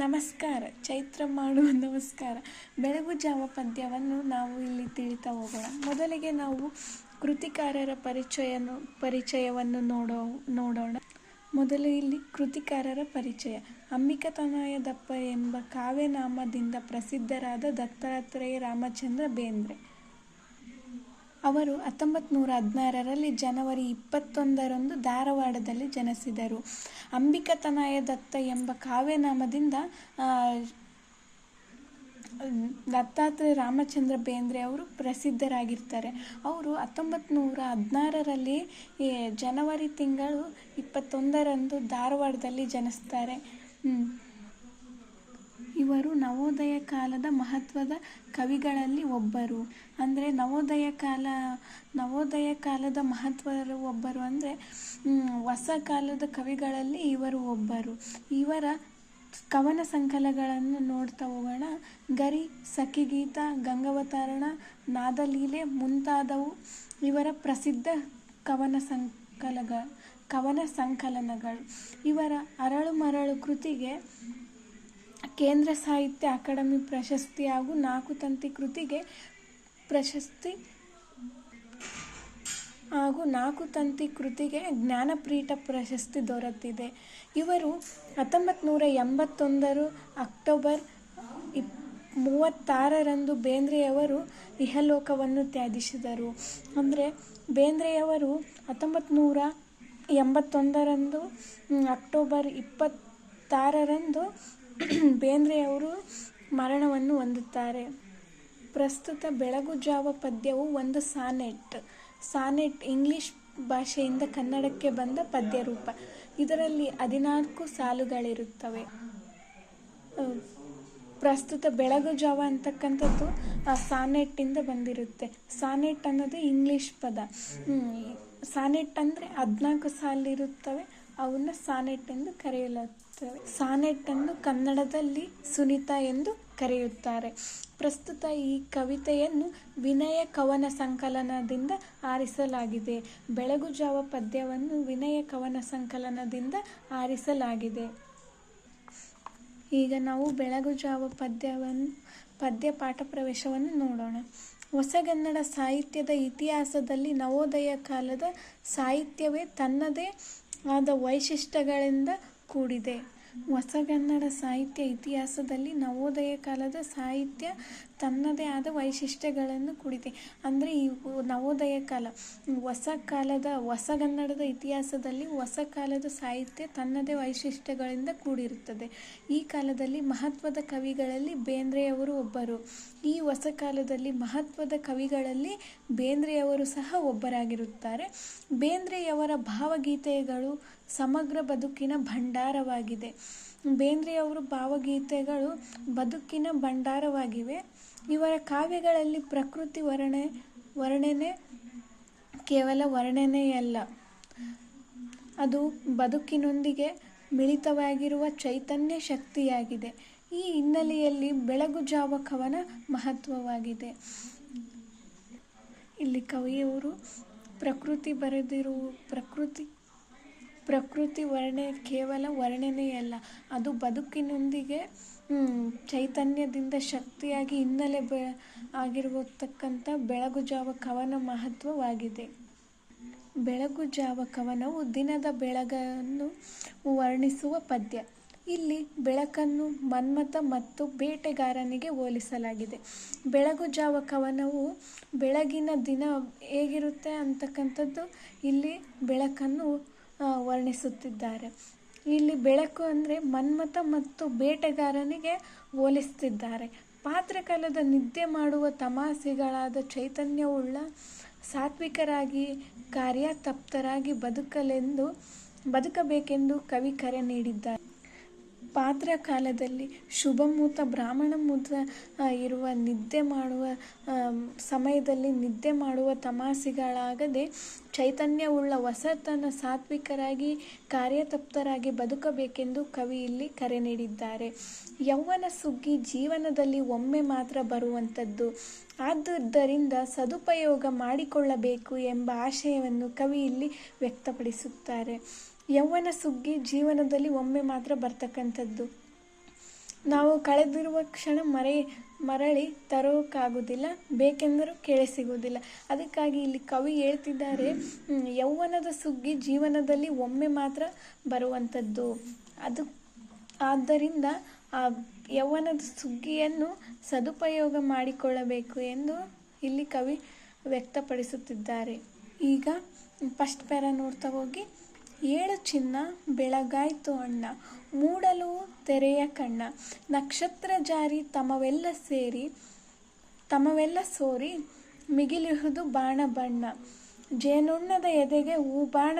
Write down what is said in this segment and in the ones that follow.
ನಮಸ್ಕಾರ. ಚೈತ್ರ ಮಾಡುವ ನಮಸ್ಕಾರ. ಬೆಳಗು ಜಾವ ಪದ್ಯವನ್ನು ನಾವು ಇಲ್ಲಿ ತಿಳಿತಾ ಹೋಗೋಣ. ಮೊದಲಿಗೆ ನಾವು ಕೃತಿಕಾರರ ಪರಿಚಯವನ್ನು ನೋಡೋಣ. ಮೊದಲು ಇಲ್ಲಿ ಕೃತಿಕಾರರ ಪರಿಚಯ. ಅಂಬಿಕತನಯ ದತ್ತ ಎಂಬ ಕಾವ್ಯನಾಮದಿಂದ ಪ್ರಸಿದ್ಧರಾದ ದತ್ತಾತ್ರೇಯ ರಾಮಚಂದ್ರ ಬೇಂದ್ರೆ ಅವರು 1916ರಲ್ಲಿ ಜನವರಿ 21ರಂದು ಧಾರವಾಡದಲ್ಲಿ ಜನಿಸಿದರು. ಅಂಬಿಕತನಯ ದತ್ತ ಎಂಬ ಕಾವ್ಯನಾಮದಿಂದ ದತ್ತಾತ್ರೇಯ ರಾಮಚಂದ್ರ ಬೇಂದ್ರೆ ಅವರು ಪ್ರಸಿದ್ಧರಾಗಿರ್ತಾರೆ. ಅವರು 1916ರಲ್ಲಿ ಜನವರಿ ತಿಂಗಳು 21ರಂದು ಧಾರವಾಡದಲ್ಲಿ ಜನಿಸ್ತಾರೆ. ಇವರು ನವೋದಯ ಕಾಲದ ಮಹತ್ವದ ಕವಿಗಳಲ್ಲಿ ಒಬ್ಬರು. ಅಂದರೆ ನವೋದಯ ಕಾಲದ ಮಹತ್ವದ ಒಬ್ಬರು ಅಂದರೆ ಹೊಸ ಕಾಲದ ಕವಿಗಳಲ್ಲಿ ಇವರು ಒಬ್ಬರು. ಇವರ ಕವನ ಸಂಕಲನಗಳನ್ನು ನೋಡ್ತಾ ಹೋಗೋಣ. ಗರಿ, ಸಖಿಗೀತ, ಗಂಗಾವತರಣ, ನಾದಲೀಲೆ ಮುಂತಾದವು ಇವರ ಪ್ರಸಿದ್ಧ ಕವನ ಸಂಕಲನಗಳು. ಇವರ ಅರಳು ಮರಳು ಕೃತಿಗೆ ಕೇಂದ್ರ ಸಾಹಿತ್ಯ ಅಕಾಡೆಮಿ ಪ್ರಶಸ್ತಿ ಹಾಗೂ 4 ತಂತಿ ಕೃತಿಗೆ ಪ್ರಶಸ್ತಿ ಹಾಗೂ 4 ತಂತಿ ಕೃತಿಗೆ ಜ್ಞಾನಪೀಠ ಪ್ರಶಸ್ತಿ ದೊರೆತಿದೆ. ಇವರು 1981 ಅಕ್ಟೋಬರ್ 36ರಂದು ಬೇಂದ್ರೆಯವರು ಇಹಲೋಕವನ್ನು ತ್ಯಜಿಸಿದರು. ಅಂದರೆ ಬೇಂದ್ರೆಯವರು 1981ರಂದು ಅಕ್ಟೋಬರ್ 26ರಂದು ಬೇಂದ್ರೆಯವರು ಮರಣವನ್ನು ಹೊಂದುತ್ತಾರೆ. ಪ್ರಸ್ತುತ ಬೆಳಗು ಜಾವ ಪದ್ಯವು ಒಂದು ಸಾನೆಟ್ ಇಂಗ್ಲಿಷ್ ಭಾಷೆಯಿಂದ ಕನ್ನಡಕ್ಕೆ ಬಂದ ಪದ್ಯರೂಪ. ಇದರಲ್ಲಿ 14 ಸಾಲುಗಳಿರುತ್ತವೆ. ಪ್ರಸ್ತುತ ಬೆಳಗು ಜಾವ ಅಂತಕ್ಕಂಥದ್ದು ಸಾನೆಟ್ಟಿಂದ ಬಂದಿರುತ್ತೆ. ಸಾನೆಟ್ ಅನ್ನೋದು ಇಂಗ್ಲಿಷ್ ಪದ. ಸಾನೆಟ್ ಅಂದರೆ 14 ಸಾಲಿರುತ್ತವೆ. ಅವನ್ನ ಸಾನೆಟ್ ಎಂದು ಕರೆಯಲಾಗುತ್ತದೆ. ಸಾನೆಟ್ ಅನ್ನು ಕನ್ನಡದಲ್ಲಿ ಸುನೀತಾ ಎಂದು ಕರೆಯುತ್ತಾರೆ. ಪ್ರಸ್ತುತ ಈ ಕವಿತೆಯನ್ನು ವಿನಯ ಕವನ ಸಂಕಲನದಿಂದ ಆರಿಸಲಾಗಿದೆ. ಬೆಳಗು ಜಾವ ಪದ್ಯವನ್ನು ವಿನಯ ಕವನ ಸಂಕಲನದಿಂದ ಆರಿಸಲಾಗಿದೆ. ಈಗ ನಾವು ಬೆಳಗು ಜಾವ ಪದ್ಯ ಪಾಠ ಪ್ರವೇಶವನ್ನು ನೋಡೋಣ. ಹೊಸಗನ್ನಡ ಸಾಹಿತ್ಯದ ಇತಿಹಾಸದಲ್ಲಿ ನವೋದಯ ಕಾಲದ ಸಾಹಿತ್ಯವೇ ತನ್ನದೇ ಆದ ವೈಶಿಷ್ಟ್ಯಗಳಿಂದ ಕೂಡಿದೆ. ಹೊಸಗನ್ನಡ ಸಾಹಿತ್ಯ ಇತಿಹಾಸದಲ್ಲಿ ನವೋದಯ ಕಾಲದ ಸಾಹಿತ್ಯ ತನ್ನದೇ ಆದ ವೈಶಿಷ್ಟ್ಯಗಳನ್ನು ಕೂಡಿದೆ. ಅಂದರೆ ಈ ನವೋದಯ ಕಾಲ ಹೊಸಗನ್ನಡದ ಇತಿಹಾಸದಲ್ಲಿ ಹೊಸ ಕಾಲದ ಸಾಹಿತ್ಯ ತನ್ನದೇ ವೈಶಿಷ್ಟ್ಯಗಳಿಂದ ಕೂಡಿರುತ್ತದೆ. ಈ ಕಾಲದಲ್ಲಿ ಮಹತ್ವದ ಕವಿಗಳಲ್ಲಿ ಬೇಂದ್ರೆಯವರು ಒಬ್ಬರು. ಈ ಹೊಸ ಕಾಲದಲ್ಲಿ ಮಹತ್ವದ ಕವಿಗಳಲ್ಲಿ ಬೇಂದ್ರೆಯವರು ಸಹ ಒಬ್ಬರಾಗಿರುತ್ತಾರೆ. ಬೇಂದ್ರೆಯವರ ಭಾವಗೀತೆಗಳು ಸಮಗ್ರ ಬದುಕಿನ ಭಂಡಾರವಾಗಿದೆ. ಬೇಂದ್ರೆಯವರ ಭಾವಗೀತೆಗಳು ಬದುಕಿನ ಭಂಡಾರವಾಗಿವೆ. ಇವರ ಕಾವ್ಯಗಳಲ್ಲಿ ಪ್ರಕೃತಿ ವರ್ಣನೆ ಕೇವಲ ವರ್ಣನೆಯಲ್ಲ, ಅದು ಬದುಕಿನೊಂದಿಗೆ ಮಿಳಿತವಾಗಿರುವ ಚೈತನ್ಯ ಶಕ್ತಿಯಾಗಿದೆ. ಈ ಹಿನ್ನೆಲೆಯಲ್ಲಿ ಬೆಳಗು ಜಾವ ಕವನ ಮಹತ್ವವಾಗಿದೆ. ಇಲ್ಲಿ ಕವಿಯವರು ಪ್ರಕೃತಿ ವರ್ಣನೆ ಕೇವಲ ವರ್ಣನೆಯಲ್ಲ, ಅದು ಬದುಕಿನೊಂದಿಗೆ ಚೈತನ್ಯದಿಂದ ಶಕ್ತಿಯಾಗಿ ಹಿನ್ನೆಲೆ ಆಗಿರತಕ್ಕಂಥ ಬೆಳಗು ಜಾವ ಕವನ ಮಹತ್ವವಾಗಿದೆ. ಬೆಳಗು ಜಾವ ಕವನವು ದಿನದ ಬೆಳಗನ್ನು ವರ್ಣಿಸುವ ಪದ್ಯ. ಇಲ್ಲಿ ಬೆಳಕನ್ನು ಮನ್ಮಥ ಮತ್ತು ಬೇಟೆಗಾರನಿಗೆ ಹೋಲಿಸಲಾಗಿದೆ. ಬೆಳಗು ಜಾವ ಕವನವು ಬೆಳಗಿನ ದಿನ ಹೇಗಿರುತ್ತೆ ಅಂತಕ್ಕಂಥದ್ದು ಇಲ್ಲಿ ಬೆಳಕನ್ನು ವರ್ಣಿಸುತ್ತಿದ್ದಾರೆ. ಇಲ್ಲಿ ಬೆಳಕು ಅಂದರೆ ಮನ್ಮಥ ಮತ್ತು ಬೇಟೆಗಾರನಿಗೆ ಹೋಲಿಸುತ್ತಿದ್ದಾರೆ. ಪಾತ್ರಕಾಲದ ನಿದ್ದೆ ಮಾಡುವ ತಮಾಸಿಗಳಾದ ಚೈತನ್ಯವುಳ್ಳ ಸಾತ್ವಿಕರಾಗಿ ಕಾರ್ಯತಪ್ತರಾಗಿ ಬದುಕಬೇಕೆಂದು ಕವಿ ಕರೆ ನೀಡಿದ್ದಾರೆ. ಪಾತ್ರ ಕಾಲದಲ್ಲಿ ಶುಭಮುಹೂರ್ತ ಬ್ರಾಹ್ಮಣ ಮುಹೂರ್ತ ಇರುವ ನಿದ್ದೆ ಮಾಡುವ ಸಮಯದಲ್ಲಿ ನಿದ್ದೆ ಮಾಡುವ ತಮಾಸಿಗಳಾಗದೆ ಚೈತನ್ಯವುಳ್ಳ ಹೊಸತನ ಸಾತ್ವಿಕರಾಗಿ ಕಾರ್ಯತಪ್ತರಾಗಿ ಬದುಕಬೇಕೆಂದು ಕವಿ ಇಲ್ಲಿ ಕರೆ ನೀಡಿದ್ದಾರೆ. ಯೌವನ ಸುಗ್ಗಿ ಜೀವನದಲ್ಲಿ ಒಮ್ಮೆ ಮಾತ್ರ ಬರುವಂಥದ್ದು. ಆದುದರಿಂದ ಸದುಪಯೋಗ ಮಾಡಿಕೊಳ್ಳಬೇಕು ಎಂಬ ಆಶಯವನ್ನು ಕವಿ ಇಲ್ಲಿ ವ್ಯಕ್ತಪಡಿಸುತ್ತಾರೆ. ಯೌವನ ಸುಗ್ಗಿ ಜೀವನದಲ್ಲಿ ಒಮ್ಮೆ ಮಾತ್ರ ಬರ್ತಕ್ಕಂಥದ್ದು. ನಾವು ಕಳೆದಿರುವ ಕ್ಷಣ ಮರಳಿ ತರೋಕ್ಕಾಗೋದಿಲ್ಲ, ಬೇಕೆಂದರೂ ಕೆಳೆ ಸಿಗೋದಿಲ್ಲ. ಅದಕ್ಕಾಗಿ ಇಲ್ಲಿ ಕವಿ ಹೇಳ್ತಿದ್ದಾರೆ, ಯೌವನದ ಸುಗ್ಗಿ ಜೀವನದಲ್ಲಿ ಒಮ್ಮೆ ಮಾತ್ರ ಬರುವಂಥದ್ದು. ಆದ್ದರಿಂದ ಆ ಯೌವನದ ಸುಗ್ಗಿಯನ್ನು ಸದುಪಯೋಗ ಮಾಡಿಕೊಳ್ಳಬೇಕು ಎಂದು ಇಲ್ಲಿ ಕವಿ ವ್ಯಕ್ತಪಡಿಸುತ್ತಿದ್ದಾರೆ. ಈಗ ಫಸ್ಟ್ ಪ್ಯಾರ ನೋಡ್ತಾ ಹೋಗಿ. ಏಳು ಚಿನ್ನ ಬೆಳಗಾಯ್ತು ಅಣ್ಣ, ಮೂಡಲು ತೆರೆಯ ಕಣ್ಣ, ನಕ್ಷತ್ರ ಜಾರಿ ತಮವೆಲ್ಲ ಸೋರಿ, ಮಿಗಿಲಿಹುದು ಬಾಣ ಬಣ್ಣ, ಜೇನುಣ್ಣದ ಎದೆಗೆ ಹೂಬಾಣ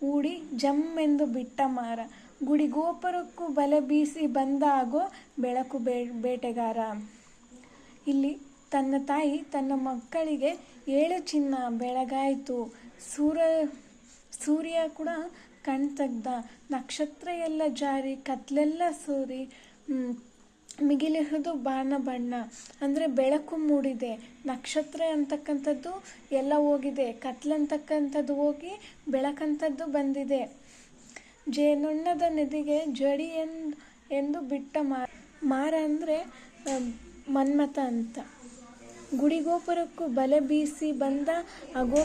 ಹೂಡಿ ಜಮ್ಮೆಂದು ಬಿಟ್ಟ ಮಾರ, ಗುಡಿಗೋಪುರಕ್ಕೂ ಬಲೆ ಬೀಸಿ ಬಂದಾಗೋ ಬೆಳಕು ಬೇಟೆಗಾರ. ಇಲ್ಲಿ ತನ್ನ ತಾಯಿ ತನ್ನ ಮಕ್ಕಳಿಗೆ ಏಳು ಚಿನ್ನ ಬೆಳಗಾಯಿತು, ಸೂರ್ಯ ಕೂಡ ಕಣ್ತಗ್ದ, ನಕ್ಷತ್ರ ಎಲ್ಲ ಜಾರಿ ಕತ್ಲೆಲ್ಲ ಸೋರಿ, ಮಿಗಿಲಿಹುದು ಬಾಣ ಬಣ್ಣ ಅಂದರೆ ಬೆಳಕು ಮೂಡಿದೆ, ನಕ್ಷತ್ರ ಅಂತಕ್ಕಂಥದ್ದು ಎಲ್ಲ ಹೋಗಿದೆ, ಕತ್ಲಂತಕ್ಕಂಥದ್ದು ಹೋಗಿ ಬೆಳಕಂಥದ್ದು ಬಂದಿದೆ, ಜೇನುಣ್ಣದ ನದಿಗೆ ಜಡಿ ಎಂದು ಬಿಟ್ಟ ಮಾರ ಅಂದರೆ ಮನ್ಮಥ ಅಂತ, ಗುಡಿಗೋಪುರಕ್ಕೂ ಬಲೆ ಬೀಸಿ ಬಂದ ಆಗೋ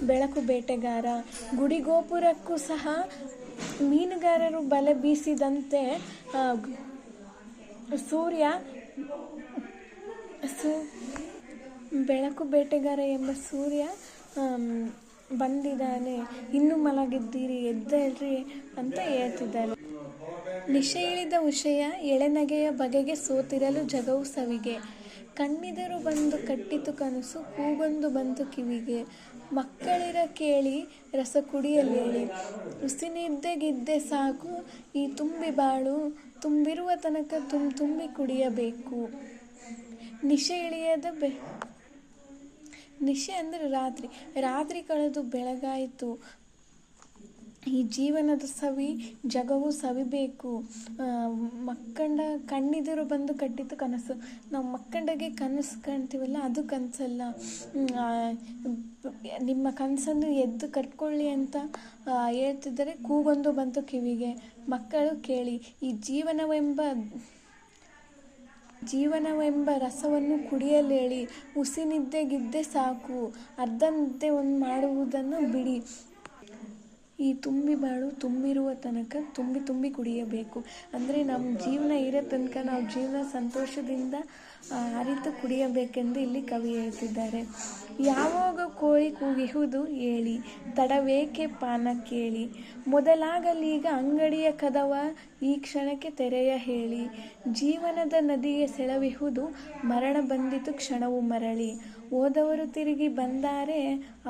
ಬೆಳಕು ಬೇಟೆಗಾರ. ಗುಡಿಗೋಪುರಕ್ಕೂ ಸಹ ಮೀನುಗಾರರು ಬಲೆ ಬೀಸಿದಂತೆ ಬೆಳಕು ಬೇಟೆಗಾರ ಎಂಬ ಸೂರ್ಯ ಬಂದಿದ್ದಾನೆ, ಇನ್ನೂ ಮಲಗಿದ್ದೀರಿ ಎದ್ದೇಳ್ರಿ ಅಂತ ಹೇಳ್ತಿದ್ದಾರೆ. ನಿಶೆ ಇಳಿದ ಉಷೆಯ ಎಳೆನಗೆಯ ಬಗೆಗೆ ಸೋತಿರಲು ಜಗವು ಸವಿಗೆ, ಕಣ್ಣಿದರು ಬಂದು ಕಟ್ಟಿತು ಕನಸು ಕೂಗೊಂದು ಬಂತು ಕಿವಿಗೆ, ಮಕ್ಕಳಿರ ಕೇಳಿ ರಸ ಕುಡಿಯಲೇಳಿ, ಉಸಿನಿದ್ದೆಗಿದ್ದೆ ಸಾಕು ಈ ತುಂಬಿ ಬಾಳು, ತುಂಬಿರುವ ತನಕ ತುಂಬಿ ಕುಡಿಯಬೇಕು. ನಿಶೆ ಅಂದರೆ ರಾತ್ರಿ ಕಳೆದು ಬೆಳಗಾಯಿತು, ಈ ಜೀವನದ ಸವಿ ಜಗವು ಸವಿಬೇಕು. ಕಣ್ಣಿದರು ಬಂದು ಕಟ್ಟಿತು ಕನಸು, ನಾವು ಮಕ್ಕಂಡಾಗೆ ಕನಸು ಕಾಣ್ತೀವಲ್ಲ ಅದು ಕನಸಲ್ಲ, ನಿಮ್ಮ ಕನಸನ್ನು ಎದ್ದು ಕಟ್ಕೊಳ್ಳಿ ಅಂತ ಹೇಳ್ತಿದ್ದಾರೆ. ಕೂಗೊಂದು ಬಂತು ಕಿವಿಗೆ, ಮಕ್ಕಳು ಕೇಳಿ, ಈ ಜೀವನವೆಂಬ ರಸವನ್ನು ಕುಡಿಯಲೇಳಿ, ಉಸಿನಿದ್ದೆಗಿದ್ದೆ ಸಾಕು, ಅರ್ಧ ನಿದ್ದೆ ಒಂದು ಮಾಡುವುದನ್ನು ಬಿಡಿ, ಈ ತುಂಬಿ ಬಾಳು ತುಂಬಿರುವ ತನಕ ತುಂಬಿ ಕುಡಿಯಬೇಕು. ಅಂದರೆ ನಮ್ಮ ಜೀವನ ಇರೋ ತನಕ ನಾವು ಜೀವನ ಸಂತೋಷದಿಂದ ಅರಿತು ಕುಡಿಯಬೇಕೆಂದು ಇಲ್ಲಿ ಕವಿ ಹೇಳ್ತಿದ್ದಾರೆ. ಯಾವಾಗ ಕೋಳಿ ಕೂಗಿಹುದು ಹೇಳಿ, ತಡವೇಕೆ ಪಾನ ಕೇಳಿ, ಮೊದಲಾಗಲೀಗ ಅಂಗಡಿಯ ಕದವ ಈ ಕ್ಷಣಕ್ಕೆ ತೆರೆಯ ಹೇಳಿ, ಜೀವನದ ನದಿಗೆ ಸೆಳವಿಹುದು ಮರಣ ಬಂದಿತು ಕ್ಷಣವು ಮರಳಿ, ಹೋದವರು ತಿರುಗಿ ಬಂದಾರೆ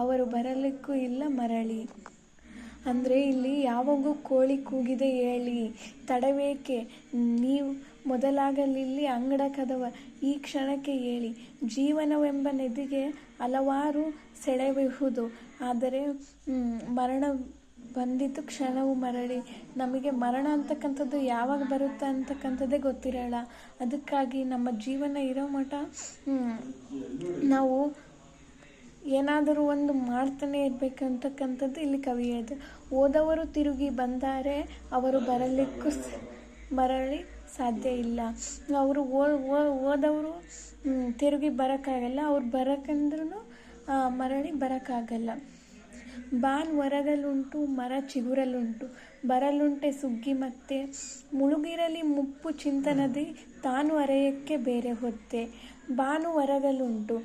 ಅವರು ಬರಲಿಕ್ಕೂ ಇಲ್ಲ ಮರಳಿ. ಅಂದರೆ ಇಲ್ಲಿ ಯಾವಾಗೂ ಕೋಳಿ ಕೂಗಿದೆ ಹೇಳಿ, ತಡವೇಕೆ, ನೀವು ಮೊದಲಾಗಲಿಲ್ಲಿ ಅಂಗಡ ಕದವ ಈ ಕ್ಷಣಕ್ಕೆ ಹೇಳಿ, ಜೀವನವೆಂಬ ನದಿಗೆ ಹಲವಾರು ಸೆಳೆವಿಹುದು, ಆದರೆ ಮರಣ ಬಂದಿತು ಕ್ಷಣವು ಮರಳಿ. ನಮಗೆ ಮರಣ ಅಂತಕ್ಕಂಥದ್ದು ಯಾವಾಗ ಬರುತ್ತೆ ಅಂತಕ್ಕಂಥದ್ದೇ ಗೊತ್ತಿರೋಲ್ಲ. ಅದಕ್ಕಾಗಿ ನಮ್ಮ ಜೀವನ ಇರೋ ಮಟ್ಟ ನಾವು ಏನಾದರೂ ಒಂದು ಮಾಡ್ತಾನೆ ಇರಬೇಕಂತಕ್ಕಂಥದ್ದು ಇಲ್ಲಿ ಕವಿ ಹೇಳಿದೆ. ಹೋದವರು ತಿರುಗಿ ಬಂದರೆ ಅವರು ಬರಲಿಕ್ಕೂ ಮರಳಿ ಸಾಧ್ಯ ಇಲ್ಲ. ಅವರು ಹೋದವರು ತಿರುಗಿ ಬರೋಕ್ಕಾಗಲ್ಲ, ಅವ್ರು ಬರೋಕ್ಕಂದ್ರೂ ಮರಳಿ ಬರೋಕ್ಕಾಗಲ್ಲ. ಬಾನ್ ಹೊರಗಲುಂಟು ಮರ ಚಿಗುರಲುಂಟು, ಬರಲುಂಟೆ ಸುಗ್ಗಿ ಮತ್ತೆ, ಮುಳುಗಿರಲಿ ಮುಪ್ಪು ಚಿಂತನದಿ ತಾನು ಅರೆಯಕ್ಕೆ ಬೇರೆ ಹೊತ್ತೆ, ಬಾನು ಹೊರಗಲುಂಟು